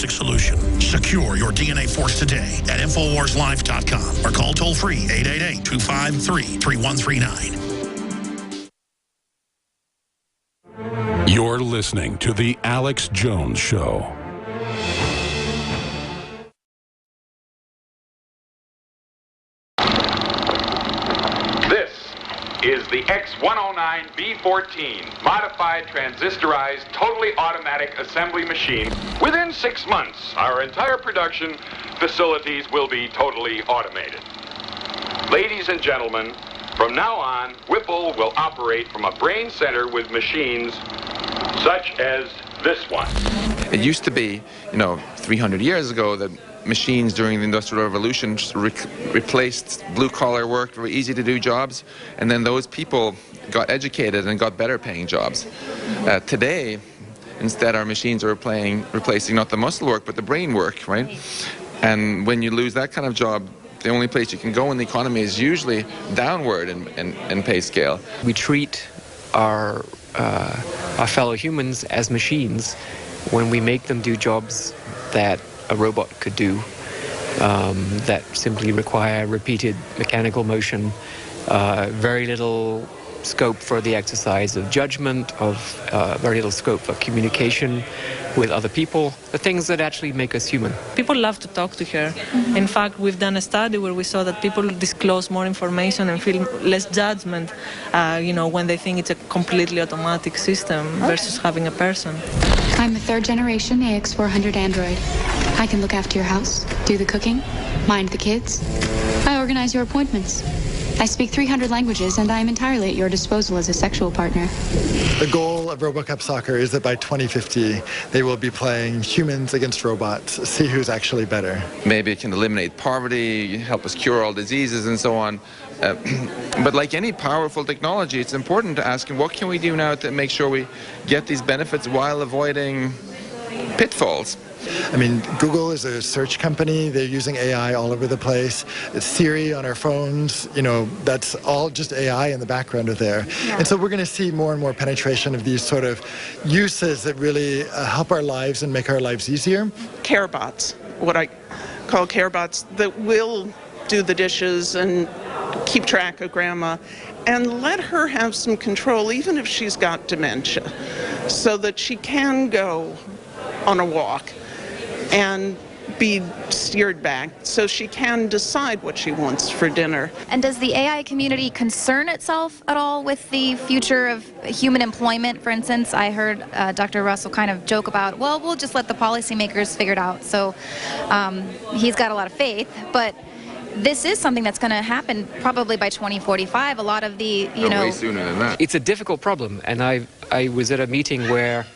diagnostic solution. Secure your DNA Force today at InfoWarsLife.com or call toll-free 888-253-3139. You're listening to The Alex Jones Show. This is the X109B14 modified transistorized totally automatic assembly machine. Within 6 months, our entire production facilities will be totally automated. Ladies and gentlemen, from now on, Whipple will operate from a brain center with machines such as this one. It used to be, 300 years ago that machines during the Industrial Revolution replaced blue-collar work, very easy-to-do jobs, and then those people got educated and got better-paying jobs. Today, instead, our machines are replacing not the muscle work, but the brain work, right? And when you lose that kind of job, the only place you can go in the economy is usually downward in pay scale. We treat our fellow humans as machines when we make them do jobs that a robot could do, that simply require repeated mechanical motion, very little scope for the exercise of judgment, of very little scope for communication with other people, the things that actually make us human. People love to talk to her. In fact, we've done a study where we saw that people disclose more information and feel less judgment, when they think it's a completely automatic system versus having a person. I'm a third-generation AX400 android. I can look after your house, do the cooking, mind the kids. I organize your appointments. I speak 300 languages, and I am entirely at your disposal as a sexual partner. The goal of RoboCup Soccer is that by 2050, they will be playing humans against robots, see who's actually better. Maybe it can eliminate poverty, help us cure all diseases, and so on. But like any powerful technology, it's important to ask, what can we do now to make sure we get these benefits while avoiding pitfalls? I mean, Google is a search company. They're using AI all over the place. It's Siri on our phones. That's all just AI in the background of there. Yeah. And so we're going to see more and more penetration of these sort of uses that really help our lives and make our lives easier. CareBots, what I call CareBots, that will do the dishes and keep track of grandma and let her have some control, even if she's got dementia, so that she can go on a walk and be steered back so she can decide what she wants for dinner. And does the AI community concern itself at all with the future of human employment? For instance, I heard Dr. Russell kind of joke about, well, we'll just let the policymakers figure it out. So he's got a lot of faith, but this is something that's going to happen probably by 2045. A lot of the, way sooner than that. It's a difficult problem, and I was at a meeting where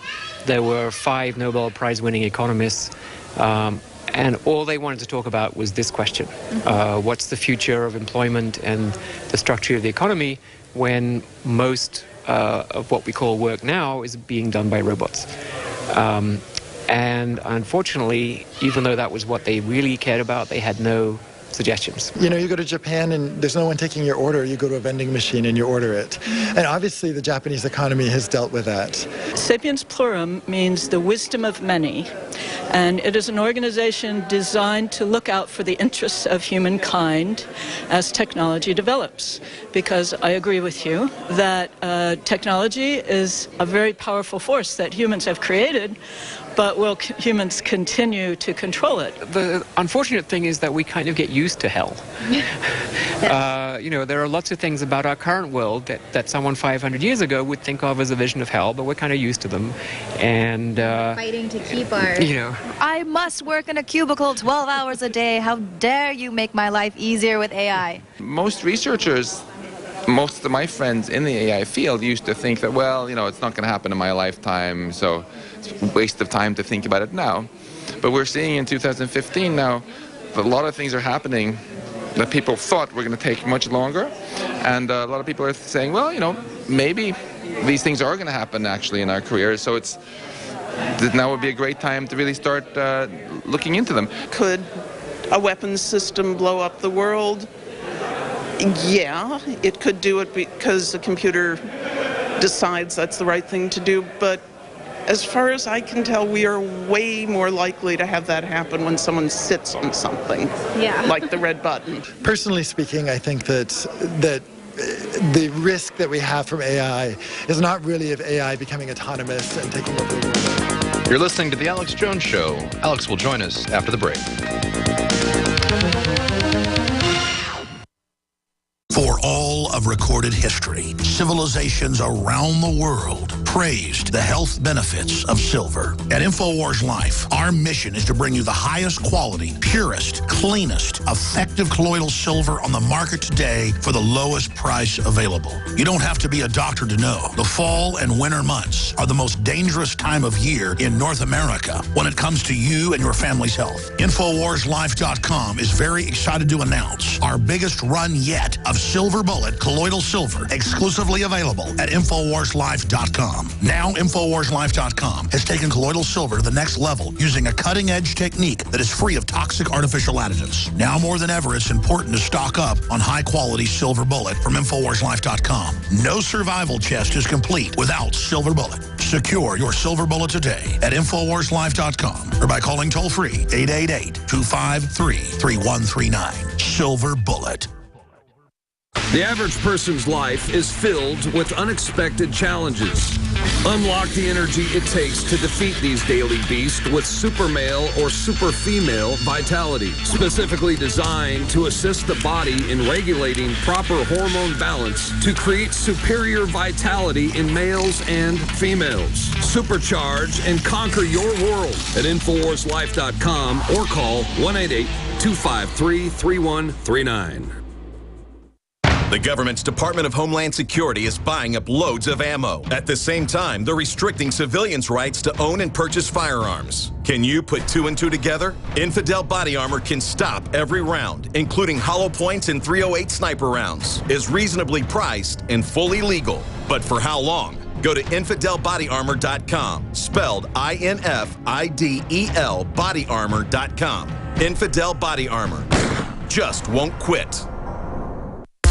there were 5 Nobel Prize-winning economists, and all they wanted to talk about was this question. What's the future of employment and the structure of the economy when most of what we call work now is being done by robots? And unfortunately, even though that was what they really cared about, they had no suggestions. You go to Japan and there's no one taking your order. You go to a vending machine and you order it. And obviously the Japanese economy has dealt with that. Sapiens Plurum means the wisdom of many. And it is an organization designed to look out for the interests of humankind as technology develops. Because I agree with you that technology is a very powerful force that humans have created, but will humans continue to control it? The unfortunate thing is that we kind of get used to hell. There are lots of things about our current world that someone 500 years ago would think of as a vision of hell, but we're kind of used to them. And fighting to keep our... I must work in a cubicle 12 hours a day. How dare you make my life easier with AI? Most researchers, most of my friends in the AI field used to think that, well, it's not going to happen in my lifetime, so it's a waste of time to think about it now. But we're seeing in 2015 now that a lot of things are happening that people thought were going to take much longer. And a lot of people are saying, well, maybe these things are going to happen actually in our careers, so now would be a great time to really start looking into them. Could a weapons system blow up the world? Yeah, it could do it because the computer decides that's the right thing to do, but as far as I can tell, we are way more likely to have that happen when someone sits on something, like the red button. Personally speaking, I think that the risk that we have from AI is not really of AI becoming autonomous and taking over the world. You're listening to The Alex Jones Show. Alex will join us after the break. For all of recorded history, civilizations around the world praised the health benefits of silver. At InfoWars Life, our mission is to bring you the highest quality, purest, cleanest, effective colloidal silver on the market today for the lowest price available. You don't have to be a doctor to know. The fall and winter months are the most dangerous time of year in North America when it comes to you and your family's health. InfoWarsLife.com is very excited to announce our biggest run yet of Silver Bullet colloidal silver, exclusively available at InfoWarsLife.com. Now, InfoWarsLife.com has taken colloidal silver to the next level using a cutting-edge technique that is free of toxic artificial additives. Now more than ever, it's important to stock up on high-quality Silver Bullet from InfoWarsLife.com. No survival chest is complete without Silver Bullet. Secure your Silver Bullet today at InfoWarsLife.com or by calling toll-free 888-253-3139. Silver Bullet. The average person's life is filled with unexpected challenges. Unlock the energy it takes to defeat these daily beasts with Super Male or Super Female Vitality, specifically designed to assist the body in regulating proper hormone balance to create superior vitality in males and females. Supercharge and conquer your world at InfoWarsLife.com or call 1-888-253-3139. The government's Department of Homeland Security is buying up loads of ammo. At the same time, they're restricting civilians' rights to own and purchase firearms. Can you put two and two together? Infidel Body Armor can stop every round, including hollow points and .308 sniper rounds, is reasonably priced and fully legal. But for how long? Go to InfidelBodyArmor.com, spelled INFIDEL bodyarmor.com. Infidel Body Armor. Just won't quit.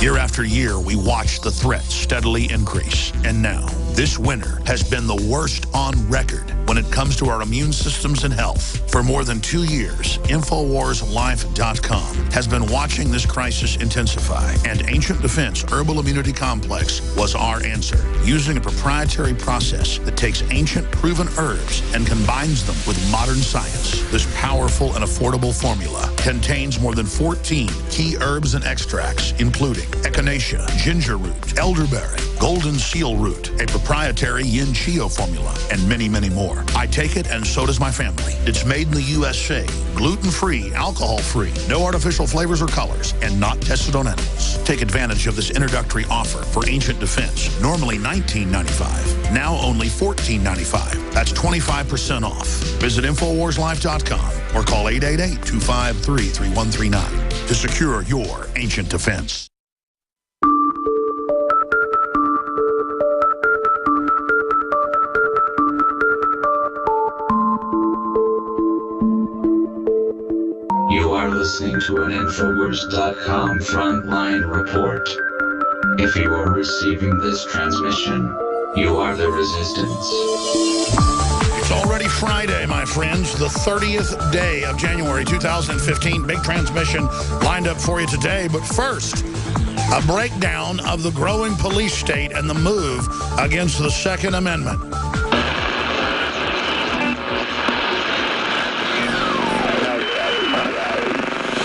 Year after year, we watched the threat steadily increase. And now, this winter has been the worst on record when it comes to our immune systems and health. For more than 2 years, InfoWarsLife.com has been watching this crisis intensify, and Ancient Defense Herbal Immunity Complex was our answer. Using a proprietary process that takes ancient proven herbs and combines them with modern science, this powerful and affordable formula contains more than 14 key herbs and extracts, including echinacea, ginger root, elderberry, golden seal root, a proprietary yin chio formula, and many, many more. I take it, and so does my family. It's made in the USA, gluten-free, alcohol-free, no artificial flavors or colors, and not tested on animals. Take advantage of this introductory offer for Ancient Defense, normally $19.95, now only $14.95. That's 25% off. Visit InfoWarsLife.com or call 888-253-3139 to secure your Ancient Defense. You are listening to an Infowars.com frontline report. If you are receiving this transmission, you are the resistance. It's already Friday, my friends, the 30th day of January 2015. Big transmission lined up for you today. But first, a breakdown of the growing police state and the move against the Second Amendment.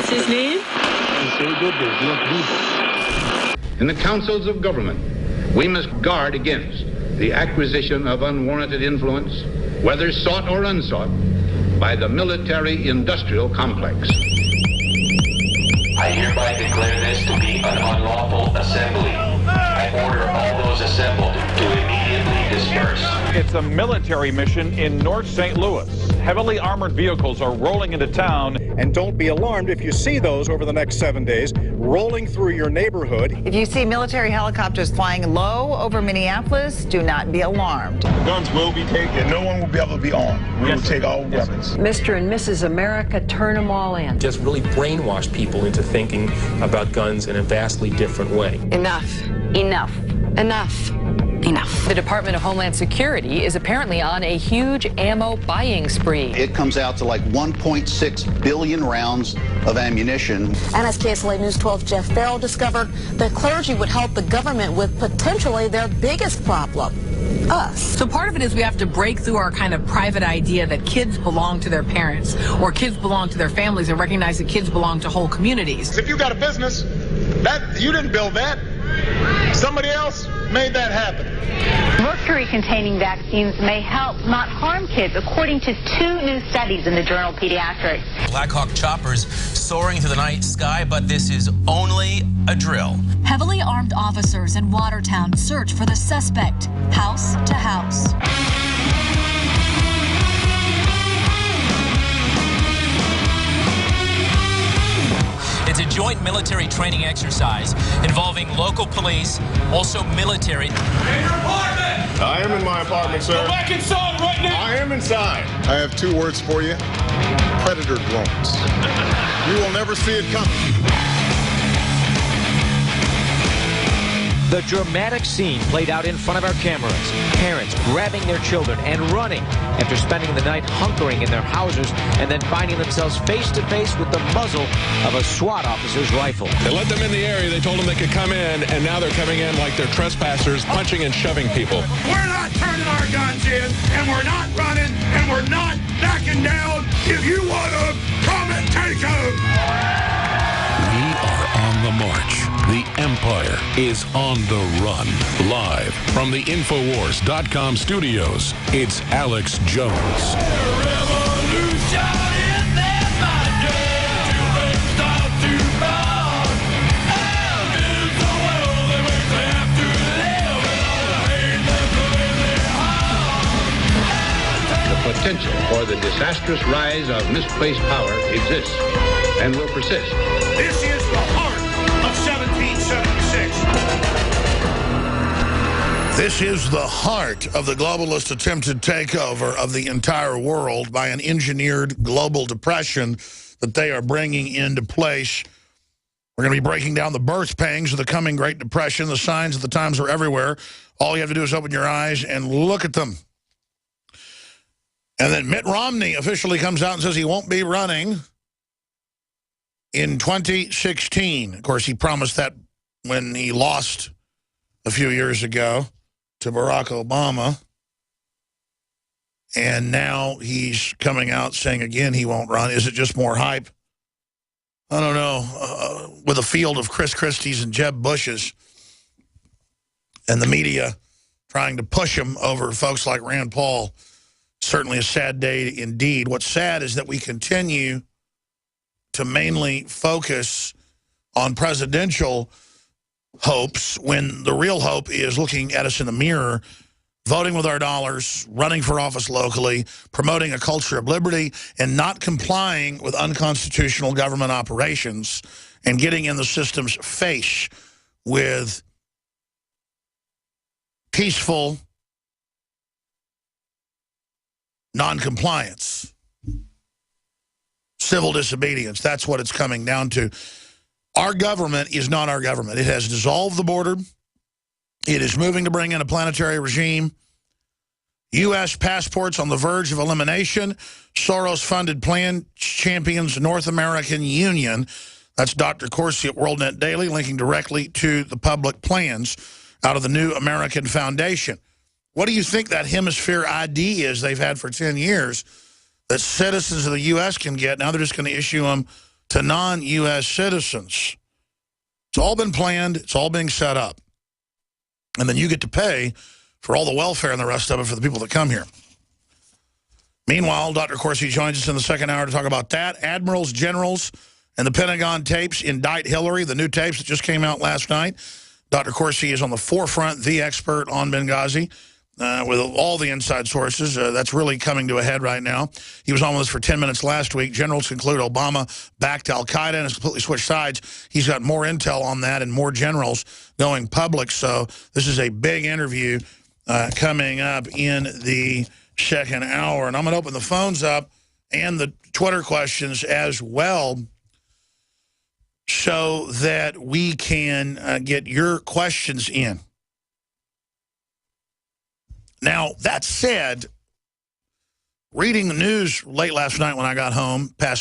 His name? In the councils of government, we must guard against the acquisition of unwarranted influence, whether sought or unsought, by the military-industrial complex. I hereby declare this to be an unlawful assembly. I order all those assembled to immediately disperse. It's a military mission in North St. Louis. Heavily armored vehicles are rolling into town. And don't be alarmed if you see those over the next 7 days rolling through your neighborhood. If you see military helicopters flying low over Minneapolis, do not be alarmed. The guns will be taken. No one will be able to be armed. We will take all weapons. Mr. and Mrs. America, turn them all in. Just really brainwash people into thinking about guns in a vastly different way. Enough. Enough. Enough. enough. The Department of Homeland Security is apparently on a huge ammo buying spree. It comes out to like 1.6 billion rounds of ammunition. And as KSLA News 12 Jeff Farrell discovered, the clergy would help the government with potentially their biggest problem, us. So part of it is we have to break through our kind of private idea that kids belong to their parents or kids belong to their families and recognize that kids belong to whole communities. If you got a business, that you didn't build that. Somebody else made that happen. Mercury-containing vaccines may help, not harm kids, according to 2 new studies in the journal Pediatrics. Black Hawk choppers soaring through the night sky, but this is only a drill. Heavily armed officers in Watertown search for the suspect, house to house. It's a joint military training exercise involving local police, also military. In your apartment! I am in my apartment, sir. Go back inside right now! I am inside. I have 2 words for you. Predator drones. You will never see it coming. The dramatic scene played out in front of our cameras. Parents grabbing their children and running after spending the night hunkering in their houses and then finding themselves face to face with the muzzle of a SWAT officer's rifle. They let them in the area. They told them they could come in, and now they're coming in like they're trespassers, punching and shoving people. We're not turning our guns in, and we're not running, and we're not backing down. If you want them, come and take them. We are on the march. The Empire is on the run. Live from the Infowars.com studios, it's Alex Jones. The potential for the disastrous rise of misplaced power exists and will persist. This is the heart of 1776. This is the heart of the globalist attempted takeover of the entire world by an engineered global depression that they are bringing into place. We're going to be breaking down the birth pangs of the coming Great Depression. The signs of the times are everywhere. All you have to do is open your eyes and look at them. And then Mitt Romney officially comes out and says he won't be running in 2016. Of course, he promised that when he lost a few years ago to Barack Obama. And now he's coming out saying again he won't run. Is it just more hype? I don't know. With a field of Chris Christie's and Jeb Bushes and the media trying to push him over folks like Rand Paul, certainly a sad day indeed. What's sad is that we continue to mainly focus on presidential hopes when the real hope is looking at us in the mirror, voting with our dollars, running for office locally, promoting a culture of liberty, and not complying with unconstitutional government operations and getting in the system's face with peaceful non-compliance, civil disobedience. That's what it's coming down to. Our government is not our government. It has dissolved the border. It is moving to bring in a planetary regime. U.S. passports on the verge of elimination. Soros-funded plan champions North American Union. That's Dr. Corsi at WorldNet Daily, linking directly to the public plans out of the New American Foundation. What do you think that hemisphere ID is they've had for 10 years that citizens of the U.S. can get? Now they're just going to issue them to non-U.S. citizens. It's all been planned. It's all being set up. And then you get to pay for all the welfare and the rest of it for the people that come here. Meanwhile, Dr. Corsi joins us in the second hour to talk about that. Admirals, generals, and the Pentagon tapes indict Hillary, the new tapes that just came out last night. Dr. Corsi is on the forefront, the expert on Benghazi, with all the inside sources. That's really coming to a head right now. He was on with us for 10 minutes last week. Generals conclude Obama backed al-Qaeda and has completely switched sides. He's got more intel on that and more generals going public. So this is a big interview coming up in the second hour. And I'm going to open the phones up and the Twitter questions as well so that we can get your questions in. Now, that said, reading the news late last night when I got home, past